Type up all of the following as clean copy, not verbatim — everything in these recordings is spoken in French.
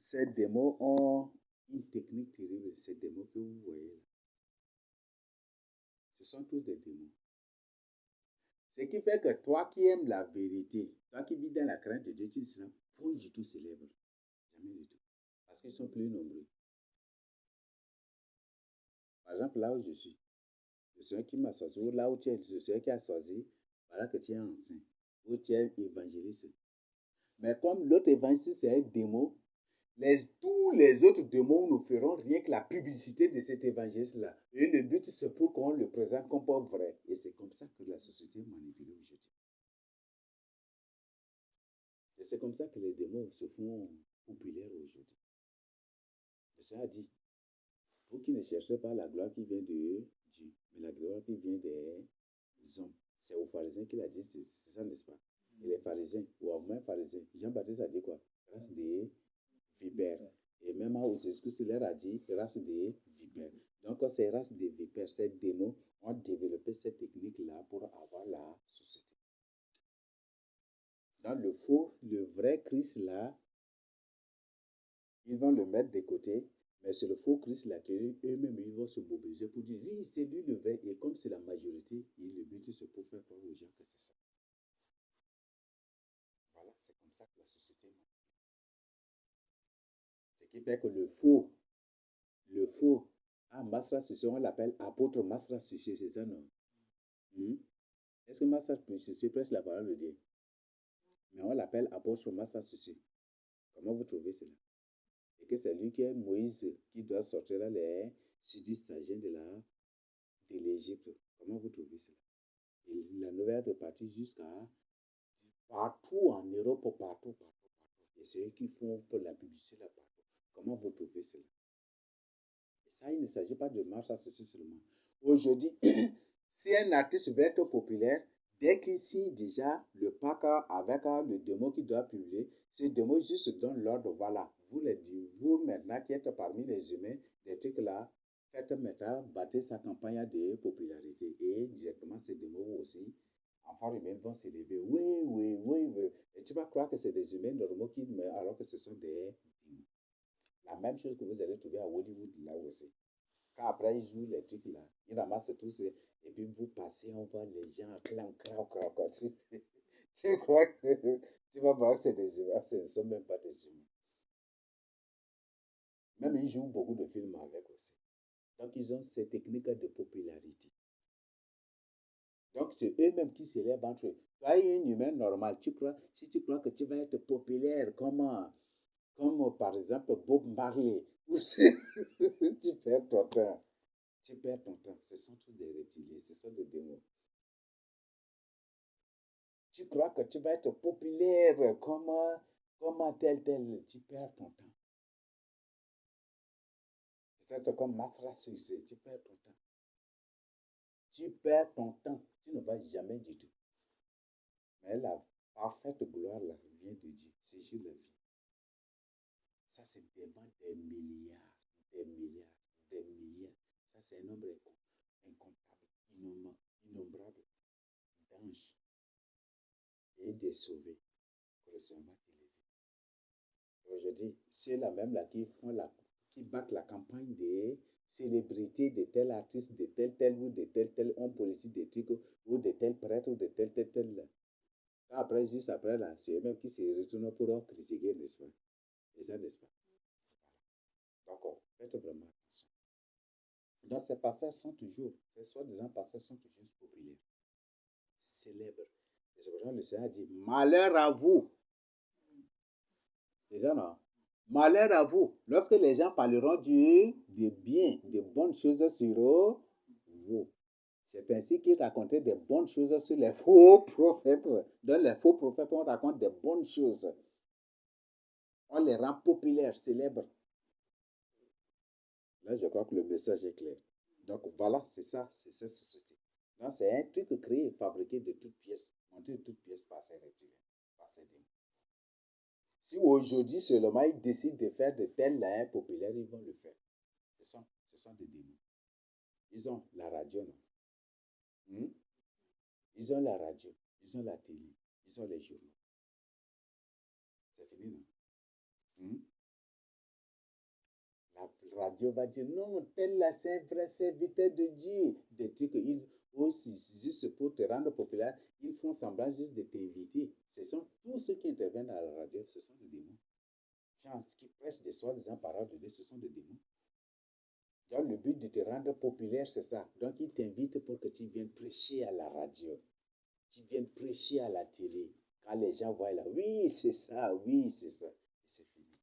ces démos ont une technique terrible. Ces démos que vous voyez là, ce sont tous des démos. Ce qui fait que toi qui aimes la vérité, toi qui vis dans la crainte de Dieu, tu ne seras pas du tout célèbre. Jamais du tout. Parce qu'ils sont plus nombreux. Par exemple, là où je suis, le Seigneur qui m'a choisi, ou là où tu es, le Seigneur qui a choisi, voilà que tu es enseignant, ou tu es évangéliste. Mais comme l'autre évangéliste, c'est un démon, tous les autres démons ne feront rien que la publicité de cet évangéliste-là. Et le but, c'est pour qu'on le présente comme pas vrai. Et c'est comme ça que la société est manipulée aujourd'hui. Et c'est comme ça que les démons se font populaires aujourd'hui. Le Seigneur a dit, vous qui ne cherchez pas la gloire qui vient de Dieu, mais la gloire qui vient des hommes. C'est aux pharisiens qu'il a dit, c'est ça, n'est-ce pas? Et les pharisiens, ou même pharisiens, Jean-Baptiste a dit quoi? Race des vipères. Et même où Jésus leur a dit, race des vipères. Donc, ces races des vipères, ces démons, ont développé cette technique-là pour avoir la société. Dans le vrai Christ-là, ils vont le mettre de côté, mais c'est le faux Christ-là qu'eux-mêmes, ils vont se mobiliser pour dire, oui, c'est lui le vrai. Et comme c'est la majorité, le but, c'est pour faire croire aux gens que c'est ça. Voilà, c'est comme ça que la société marche. Ce qui fait que le faux, Masra Sissé, on l'appelle apôtre Masra Sissé, c'est ça, non? Est-ce que Masra Sissé prêche la parole de Dieu? Mais on l'appelle apôtre Masra Sissé. Comment vous trouvez cela? Et que c'est lui qui est Moïse, qui doit sortir les sudis stagiaires de l'Égypte. Comment vous trouvez cela? Et la nouvelle est partie jusqu'à partout en Europe, partout. Et c'est eux qui font pour la publicité là partout. Comment vous trouvez cela? Et ça, il ne s'agit pas de marche à ceci seulement. Aujourd'hui, si un artiste veut être populaire, dès qu'il signe déjà le pack avec le démo qu'il doit publier, ce démo juste donne l'ordre, voilà, vous maintenant qui êtes parmi les humains, des trucs là, faites maintenant, battez sa campagne de popularité. Et directement, ces démos aussi, enfants humains vont s'élever. Oui. Et tu vas croire que c'est des humains normaux qui meurent alors que ce sont des démons. La même chose que vous allez trouver à Hollywood là aussi. Quand après ils jouent les trucs là, ils ramassent tout ça, et puis vous passez, on voit les gens, clan. Tu crois que tu vas voir que c'est des humains, ce ne sont même pas des humains. Même ils jouent beaucoup de films avec aussi. Donc ils ont ces techniques de popularité. Donc c'est eux-mêmes qui s'élèvent entre eux. Toi, un humain normal, si tu crois que tu vas être populaire comme par exemple Bob Marley, tu perds ton temps. Tu perds ton temps. Ce sont tous des reptiliens, ce sont des démons. Tu crois que tu vas être populaire comme tel, tu perds ton temps. C'est comme Masra Suisse, tu perds ton temps. Tu perds ton temps. Tu ne vas jamais du tout. Mais la parfaite gloire là, vient de Dieu. C'est juste la vie. Ça, c'est vraiment des milliards, des milliards, des milliards. Ça, c'est un nombre incontable, innombrable d'anges et des sauvés pour le Seigneur t'élever. Aujourd'hui, c'est la même là qui battent la campagne des célébrités de tel artiste, de tel ou de tel homme politique, de trucs, ou de tel prêtre, ou de tel là. Après, juste après là, c'est eux-mêmes qui se retournent pour critiquer, n'est-ce pas? Et ça, n'est-ce pas? D'accord, faites vraiment attention. Donc, ces passages sont toujours, ces soi-disant passages sont toujours populaires, célèbres. Et c'est pour ça que le Seigneur a dit, malheur à vous. Les gens, non? Malheur à vous, lorsque les gens parleront de bien, de bonnes choses sur vous. C'est ainsi qu'ils racontaient des bonnes choses sur les faux prophètes. Dans les faux prophètes, on raconte des bonnes choses. On les rend populaires, célèbres. Là, je crois que le message est clair. Donc voilà, c'est ça, c'est cette société. Donc c'est un truc créé, fabriqué de toutes pièces, monté de toutes pièces par ces reptiliens, par ces démons. Si aujourd'hui seulement ils décident de faire de tels là populaires, ils vont le faire. Ce sont des démons. Ils ont la radio, non? Ils ont la radio, ils ont la télé, ils ont les journaux. C'est fini, non? la radio va dire non, tel là, c'est un vrai serviteur de Dieu. Des trucs, aussi, juste pour te rendre populaire, ils font semblant juste de t'inviter. Ce sont tous ceux qui interviennent à la radio, ce sont des démons. Gens qui prêchent des soi-disant paroles de Dieu, ce sont des démons. Donc, le but de te rendre populaire, c'est ça. Donc, ils t'invitent pour que tu viennes prêcher à la radio. Tu viennes prêcher à la télé. Quand les gens voient là, oui, c'est ça, oui, c'est ça. Et c'est fini.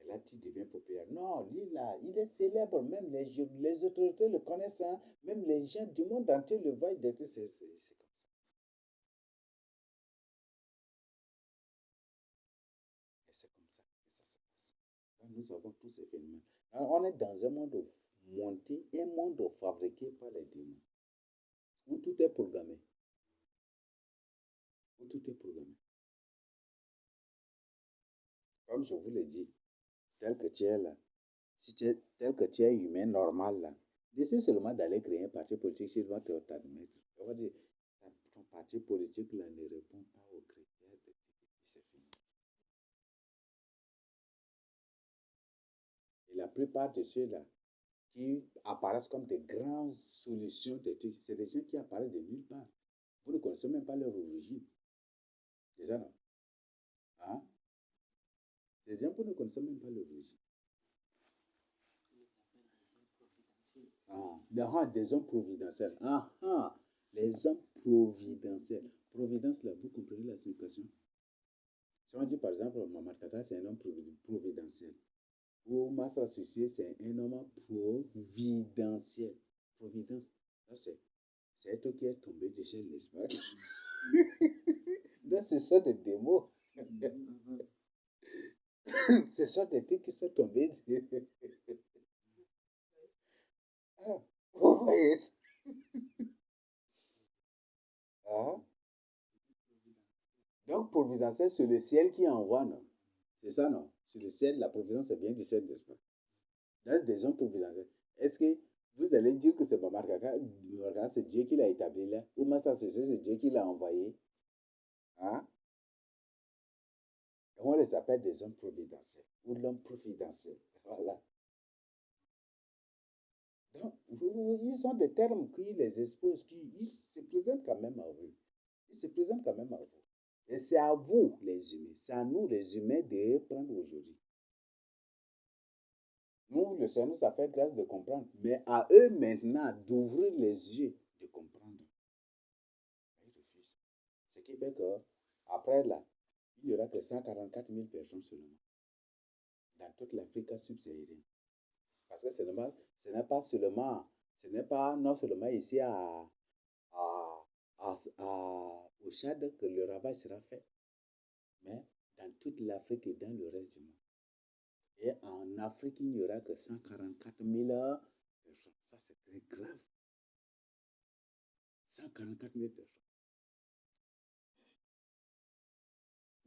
Et là, tu deviens populaire. Non, lui, là, il est célèbre. Même les autorités le connaissent. Hein. Même les gens du monde entier le voient. C'est comme ça. Et c'est comme ça que ça se passe. Donc, nous avons tous ces phénomènes. Alors, on est dans un monde monté, un monde fabriqué par les démons. Où tout est programmé. Où tout est programmé. Comme je vous l'ai dit, tel que tu es là, si tu es tel que tu es humain normal là, décide seulement d'aller créer un parti politique s'ils vont t'admettre. On va dire, ton parti politique là ne répond pas aux critères de c'est fini. Et la plupart de ceux-là qui apparaissent comme des grandes solutions de trucs, c'est des gens qui apparaissent de nulle part. Vous ne connaissez même pas leur origine. Déjà non. Hein? Des gens, vous ne connaissez même pas leur origine. Des hommes providentiels. Les hommes providentiels. Providence, là, vous comprenez la signification? Si on dit par exemple, Mamad Kaka, c'est un homme providentiel. Ou Masra Sissi, c'est un homme providentiel. Providence, c'est un truc qui est tombé de chez l'espace. Donc, ce sont des démos. Ce sont des trucs qui sont tombés. Vous voyez? Donc, providentiel, c'est le ciel qui envoie, non? C'est ça, non? C'est le ciel, la providence, c'est bien du ciel, n'est-ce pas? Dans des gens providentiels. Est-ce que vous allez dire que c'est Mamad Kaka, c'est Dieu qui l'a établi là? Ou Massa c'est Dieu qui l'a envoyé? Hein? Et on les appelle des hommes providentiels ou l'homme providentiel. Voilà. Donc, ils ont des termes qui les exposent, ils se présentent quand même à vous. Ils se présentent quand même à vous. Et c'est à vous, les humains, c'est à nous, les humains, de prendre aujourd'hui. Nous, le Seigneur nous a fait grâce de comprendre, mais à eux maintenant d'ouvrir les yeux, de comprendre. Ils refusent. Ce qui fait que, après là, il n'y aura que 144 000 personnes seulement dans toute l'Afrique subsaharienne. Parce que ce n'est pas seulement, ce n'est pas non seulement ici au Tchad que le ravage sera fait, mais dans toute l'Afrique et dans le reste du monde. Et en Afrique, il n'y aura que 144 000 personnes. Ça, c'est très grave. 144 000 personnes.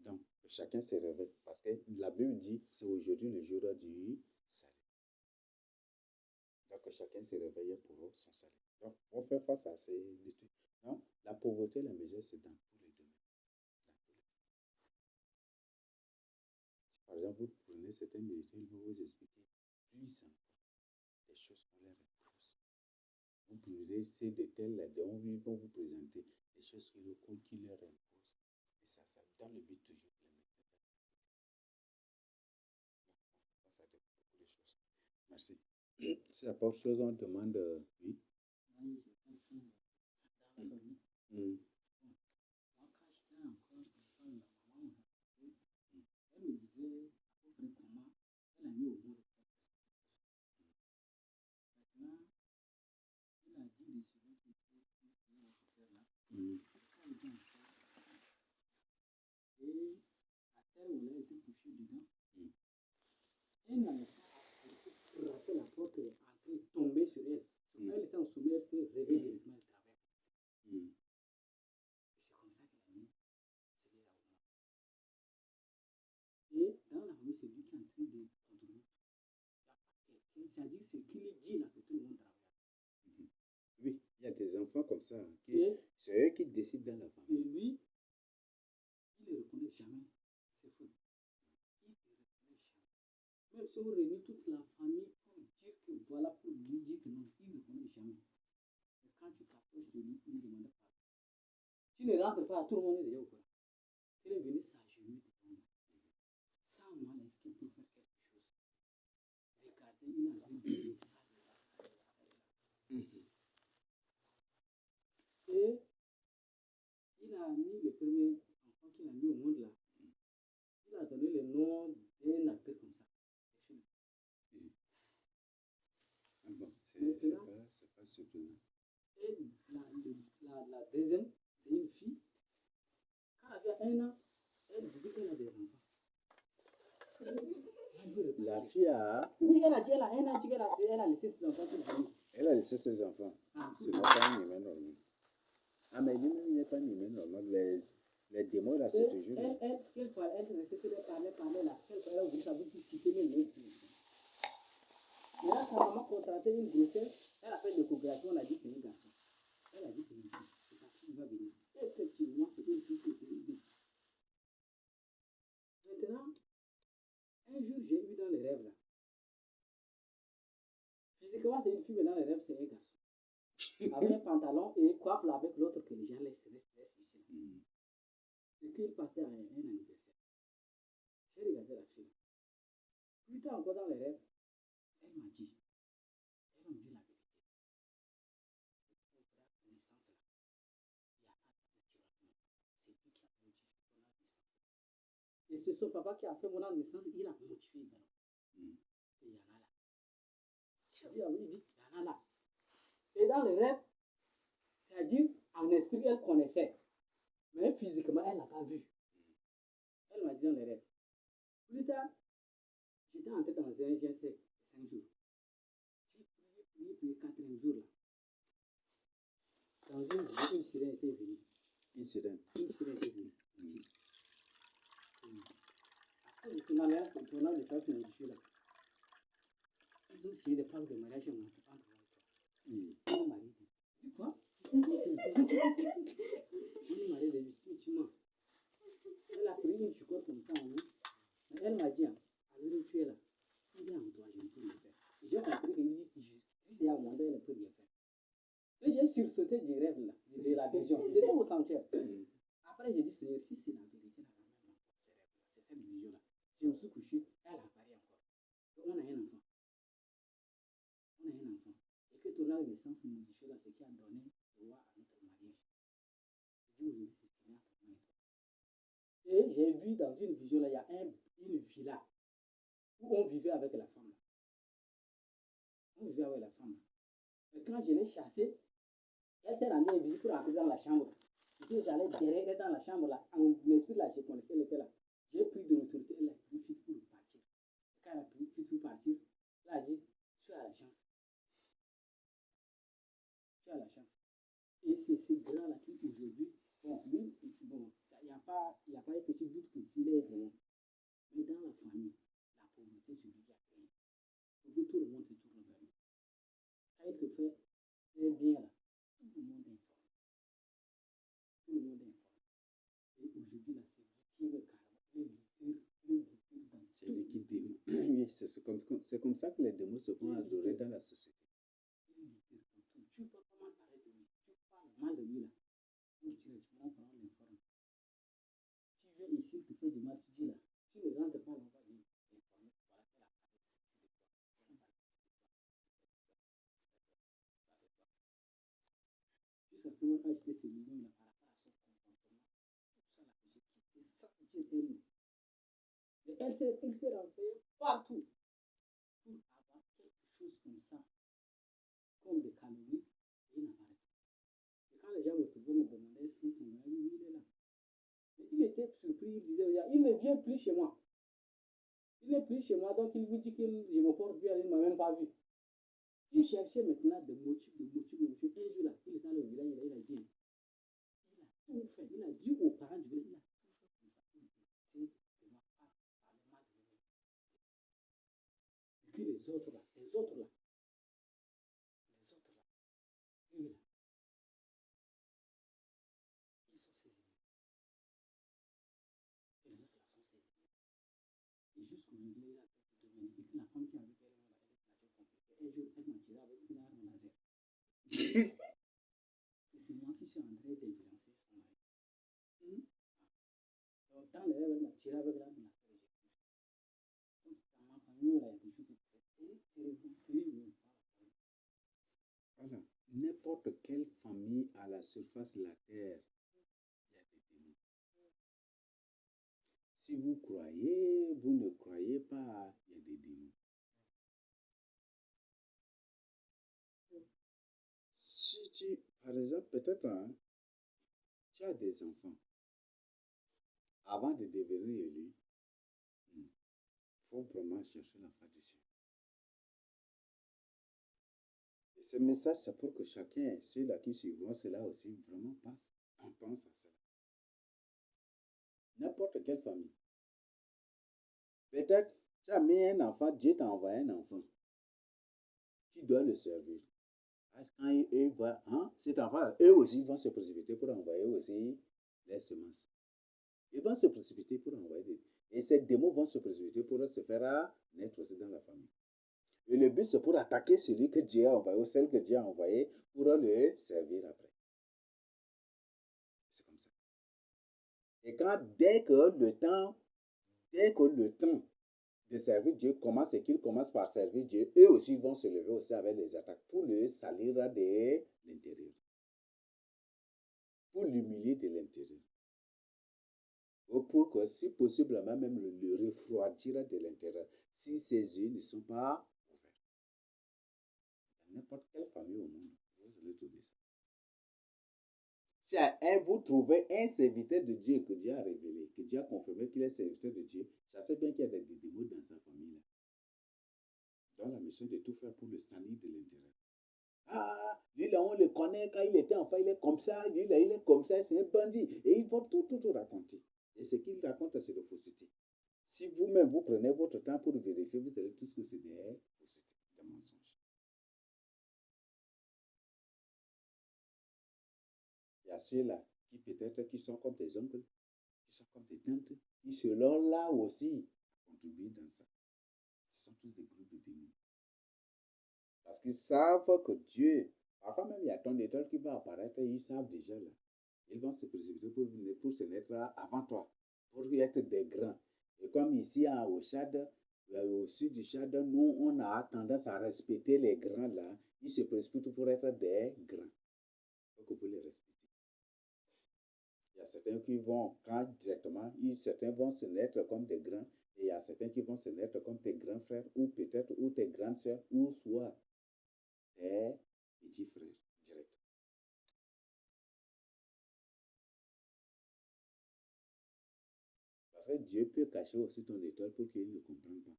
Donc, chacun se réveille. Parce que la Bible dit, c'est aujourd'hui le jour du salut. Donc, chacun se réveille pour son salut. Donc, on fait face à ces trucs. Non, la pauvreté, la misère, c'est dans tous les domaines. Par exemple, vous prenez certains militaires, ils vont vous expliquer plus encore des choses qu'on leur impose. Vous prenez ces détails-là, ils vont vous présenter des choses qui leur imposent. Et ça dans le but toujours de les mettre. Ça dépend beaucoup de choses. Merci. Si à part chose, on demande. Oui. Mm. Elle me disait à peu près comment elle a mis au monde. Maintenant, elle a dit des sujets qui étaient là. Quand elle était enceinte, et à terre où elle a été couchée dedans, elle n'avait pas frappé la porte, entrer, tomber sur elle. Elle était en sommeil, elle s'est réveillée directement, elle travaillait. Et c'est comme ça qu'elle a mis celui-là au monde. Et dans la famille, c'est lui qui est en train de contrôler. C'est-à-dire, c'est qui lui dit là que tout le monde travaille. Oui, il y a des enfants comme ça. C'est eux qui décident dans la famille. Et lui, il ne reconnaît jamais. C'est fou. Il ne reconnaît jamais. Même si on réunit toute la famille pour dire que voilà, pour lui dire que non, il ne reconnaît jamais. Mais quand tu t'approches de lui pour lui demander pardon, tu ne rentres pas, tout le monde est déjà au courant. Il est venu s'agenouiller devant moi. Sans moi, est-ce qu'il peut faire quelque chose? Regardez, il a vu ça, et il a mis le premier enfant qu'il a mis au monde là. Il a donné le nom d'un acteur comme ça. Ah bon, c'est pas surprenant. Et la deuxième, c'est une fille. Quand elle avait 1 an, elle dit qu'elle a des enfants. La fille a... Oui, elle a dit, elle a 1 an, elle a laissé ses enfants pour venir. Elle a laissé ses enfants. Ah, C'est pas un humain normal. Ah, mais lui-même, il n'est pas un humain normal. Les démons, là, c'est toujours... Elle restait que de parler là. Elle a ouvert sa bouche pour citer les mots. Mais là, sa maman contractait une grossesse. Elle a fait l'échographie, on a dit que c'est un garçon. Elle a dit c'est une fille. C'est sa fille qui va venir. Effectivement, c'est une fille qui était une bête. Maintenant, un jour, j'ai eu dans les rêves là. Physiquement, c'est une fille, mais dans les rêves, c'est un garçon. Avec un pantalon et coiffe là avec l'autre que les gens laissent ici. Et qu'il partait à un anniversaire. J'ai regardé la fille. Plus tard encore dans les rêves, elle m'a dit, elle m'a dit la vérité. Et c'est son papa qui a fait mon naissance, il a modifié le nom. Et il y en a là. Il dit, il y en a là. Et dans le rêve, c'est-à-dire, en esprit, elle connaissait. Mais physiquement, elle n'a pas vu. Elle m'a dit dans les rêves. Plus tard, j'étais entré dans un GSC 5 jours. J'ai prié 4e jour là. Dans une sirène était venue. Une sirène. Une sirène était venue. Après, le tournant de ça, c'est modifié là. Ils ont signé des plaques de mariage entre moi et toi. Mon mari dit, dis quoi? Mon mari dit, tu mens. Elle a pris une chicotte comme ça en main. Mais elle m'a dit, alors tu es là. Il est en toi, je ne peux rien faire. J'ai compris qu'il dit, si c'est à moi, elle ne peut rien faire. Et j'ai sursauté du rêve là, de la vision. C'était au sanctuaire. Après, j'ai dit, Seigneur, si c'est la vérité, là, c'est cette vision là. Je me suis couché, elle a apparu encore. Donc, on a un enfant. Et que ton naissance modifiée là, c'est qui a donné le roi à notre mariage. Je dis aujourd'hui, c'est fini entre moi et toi. Et j'ai vu dans une vision là, il y a une villa où on vivait avec la femme là. On vivait avec la femme là. Et quand je l'ai chassée, elle s'est rendue invisible pour entrer dans la chambre. Et puis j'allais derrière elle dans la chambre là. En esprit là, je connaissais, elle était là. J'ai pris de l'autorité, elle a pris vite pour partir. Et quand elle a pris vite pour partir, elle a dit, tu as la chance. Tu as la chance. Et c'est ce grand-là qui aujourd'hui, bon, lui, bon, il n'y a pas un petit doute que s'il est démon. Mais dans la famille, la pauvreté, c'est lui qui a créé. Aujourd'hui, tout le monde se tourne vers lui. Quand il te fait un bien là, tout le monde est informé. Tout le monde est informé. Et aujourd'hui, là, c'est lui qui est carrément le leader dans c'est lui qui dit. Oui, c'est comme ça que les démons se font adorer dans la société. Tu peux comment parler de lui? Tu parles mal de lui là. Tu directement prendre l'informe. Tu viens ici, il te fait du mal, tu dis là. Tu ne rentres pas, on va dire informer. Voilà, elle a parlé de jusqu'à ce moment, quand j'étais séminaire là, par rapport à son comportement, tout ça là, j'ai quitté sans dire un mot. Et il s'est renseignée partout pour avoir quelque chose comme ça, comme des calories, et il n'a pas répondu. Et quand les gens me trouvaient, me demandaient est-ce qu'il est oui, il est là. Mais il était surpris, il disait, il ne vient plus chez moi. Il n'est plus chez moi, donc il vous dit que je me porte bien, il ne m'a même pas vu. Il cherchait maintenant des motifs. Un jour là, il était dans le village, il a dit, il a tout fait, il a dit aux parents du village, il a tout fait comme ça pour éviter de ne pas parler mal de lui. Et puis les autres là, eux là, ils sont ses ennemis. Et les autres là sont ses ennemis. Et jusqu'aujourd'hui, il a fait de Dominique. Et c'est moi qui suis en train d'influencer son mari. Donc, dans le rêve, elle m'a tiré avec la main. Comme ça m'a famille, là, il y a des choses terribles. Voilà. N'importe quelle famille à la surface de la terre, il y a des démons. Si vous croyez, vous ne croyez pas, il y a des démons. Si tu, par exemple, peut-être, hein, tu as des enfants, avant de devenir élu, il faut vraiment chercher la face du ciel. Et ce message, c'est pour que chacun, ceux-là qui suivront cela aussi, vraiment pense à cela. N'importe quelle famille. Peut-être, tu as mis un enfant, Dieu t'a envoyé un enfant. Tu dois le servir. Quand ils voient, hein, cet enfant, eux aussi vont se précipiter pour envoyer aussi les semences. Ils vont se précipiter pour envoyer des... Et ces démons vont se précipiter pour se faire naître aussi dans la famille. Et le but, c'est pour attaquer celui que Dieu a envoyé, ou celle que Dieu a envoyée, pour le servir après. C'est comme ça. Et quand, dès que le temps de servir Dieu commence et qu'ils commencent par servir Dieu, eux aussi vont se lever aussi avec les attaques pour le salir de l'intérieur. Pour l'humilier de l'intérieur. Ou pour que, si possible, même le refroidir de l'intérieur, si ses yeux ne sont pas ouverts. Dans n'importe quelle famille au monde, vous allez trouver ça. Si vous trouvez un serviteur de Dieu que Dieu a révélé, que Dieu a confirmé qu'il est serviteur de Dieu, ça sait bien qu'il y a des démons dans sa famille-là. Dans la mission de tout faire pour le salir de l'intérieur. Ah, lui là, on le connaît, quand il était enfant, il est comme ça, lui là, il est comme ça, c'est un bandit. Et ils vont tout raconter. Et ce qu'ils racontent, c'est de fausseté. Si vous-même, vous prenez votre temps pour vérifier, vous savez tout ce que c'est des faussetés, des mensonges. Il y a ceux-là qui peut-être qui sont comme des oncles, qui sont comme des tantes, qui selon là aussi contribuent dans ça. Ce sont tous des groupes de démons. Parce qu'ils savent que Dieu, parfois même il y a ton étoile qui va apparaître, ils savent déjà là. Ils vont se précipiter pour se mettre avant toi, pour être des grands. Et comme ici au Tchad, au sud du Tchad, nous on a tendance à respecter les grands là. Ils se précipitent pour être des grands. Il faut que vous les respectez. Il y a certains qui vont, quand directement, certains vont se naître comme des grands, et il y a certains qui vont se naître comme tes grands frères, ou peut-être, ou tes grandes sœurs, ou soit tes petits frères, direct. Parce que Dieu peut cacher aussi ton étoile pour qu'ils ne comprennent pas.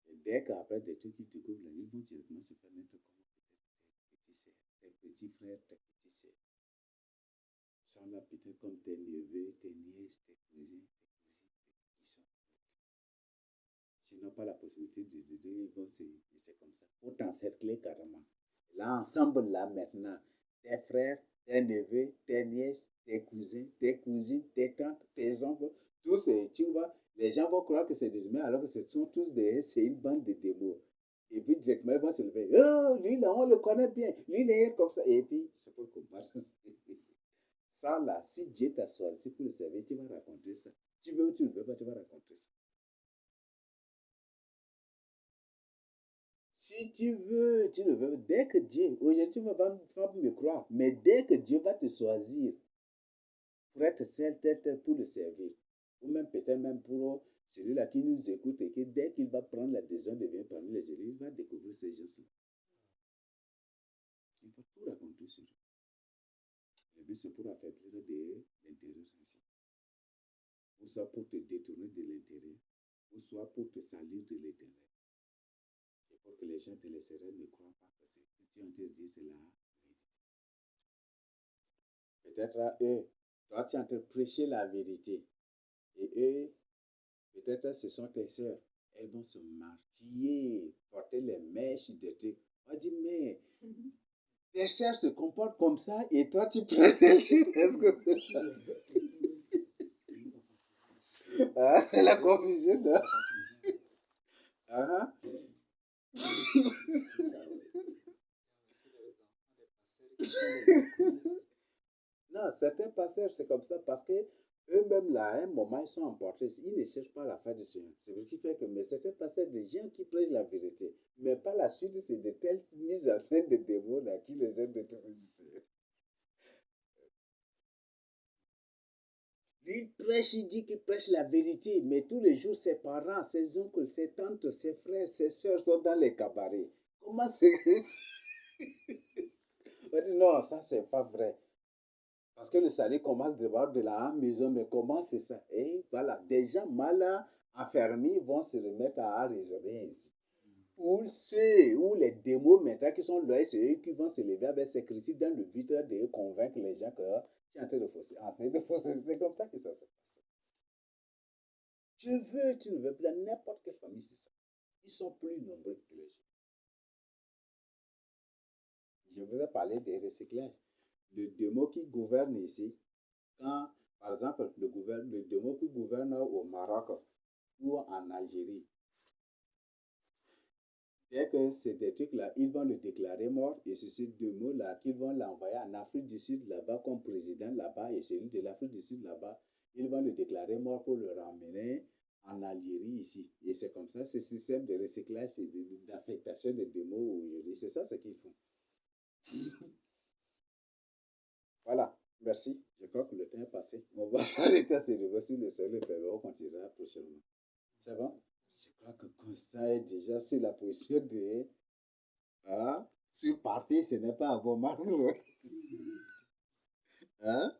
Et dès qu'après des trucs qu'ils découvrent, là, ils vont directement se faire naître comme tes petits frères, tes petits sœurs. Ils sont là peut-être comme tes neveux, tes nièces, tes cousins, qui sont. S'ils n'ont pas la possibilité de dire, ils vont se laisser comme ça. Pour t'encercler carrément. Là, ensemble, là, maintenant, tes frères, tes neveux, tes nièces, tes cousins, tes cousines, tes tantes, tes oncles, tous, tu vois, les gens vont croire que c'est des humains alors que ce sont tous c'est une bande de démons. Et puis directement, ils vont se lever. Oh, lui là, on le connaît bien. Lui, il est comme ça. Et puis, c'est pour combattre. Ça là, si Dieu t'a choisi pour le servir, tu vas raconter ça. Tu veux ou tu ne veux pas, tu vas raconter ça. Si tu veux, tu le veux, dès que Dieu, aujourd'hui tu ne vas pas me croire, mais dès que Dieu va te choisir pour être seul tête pour le servir, ou même peut-être même pour celui-là qui nous écoute et que dès qu'il va prendre la décision de venir parmi les élus, il va découvrir ces gens-ci. Il faut tout raconter sur eux. Le but c'est pour affaiblir de l'intérieur ici. Ou soit pour te détourner de l'intérieur, ou soit pour te salir de l'intérieur. Et pour que les gens te laisseraient ne croient pas que ce que tu es en train de dire, c'est la vérité. Peut-être à eux, toi tu es en train de prêcher la vérité. Et eux, peut-être ce sont tes sœurs. Elles vont se maquiller, porter les mèches de trucs. On dit, mais tes sœurs se comportent comme ça et toi tu prêches tes choses. Est-ce que c'est ça? Ah, c'est la confusion, là. Ah. passeurs, c'est comme ça parce que eux-mêmes, là, à un moment, ils sont emportés. Ils ne cherchent pas la fin du Seigneur. C'est ce qui fait que, mais certains pasteurs, des gens qui prêchent la vérité. Mais par la suite, c'est de telles mises en scène de démons là qui les aiment de terroriser. Lui, il prêche, il dit qu'il prêche la vérité, mais tous les jours, ses parents, ses oncles, ses tantes, ses frères, ses soeurs sont dans les cabarets. Comment c'est que... On dit non, ça, c'est pas vrai. Parce que le salut commence d'abord de la maison, mais comment c'est ça? Et voilà, des gens mal enfermés vont se remettre à raisonner ainsi. Ou les démons maintenant qui sont là, c'est eux qui vont se lever avec ces critiques dans le but de convaincre les gens que tu es en train de fausser. C'est comme ça que ça se passe. Tu veux, tu ne veux plus, dans n'importe quelle famille, c'est ça. Ils sont plus nombreux que les gens. Je vous ai parlé des recyclages. Le démon qui gouverne ici, quand, par exemple, le démon qui gouverne au Maroc ou en Algérie, dès que c'est des trucs-là, ils vont le déclarer mort et c'est ces deux mots-là qu'ils vont l'envoyer en Afrique du Sud là-bas comme président là-bas et celui de l'Afrique du Sud là-bas, ils vont le déclarer mort pour le ramener en Algérie ici. Et c'est comme ça, ce système de recyclage, d'affectation de démos aujourd'hui. C'est ça ce qu'ils font. Voilà, merci. Je crois que le temps est passé. On va s'arrêter à ce niveau sur le sol et on continuera prochainement. C'est bon? Je crois que Constant est déjà sur la position de... Hein? Sur partir, ce n'est pas un bon marque. Hein?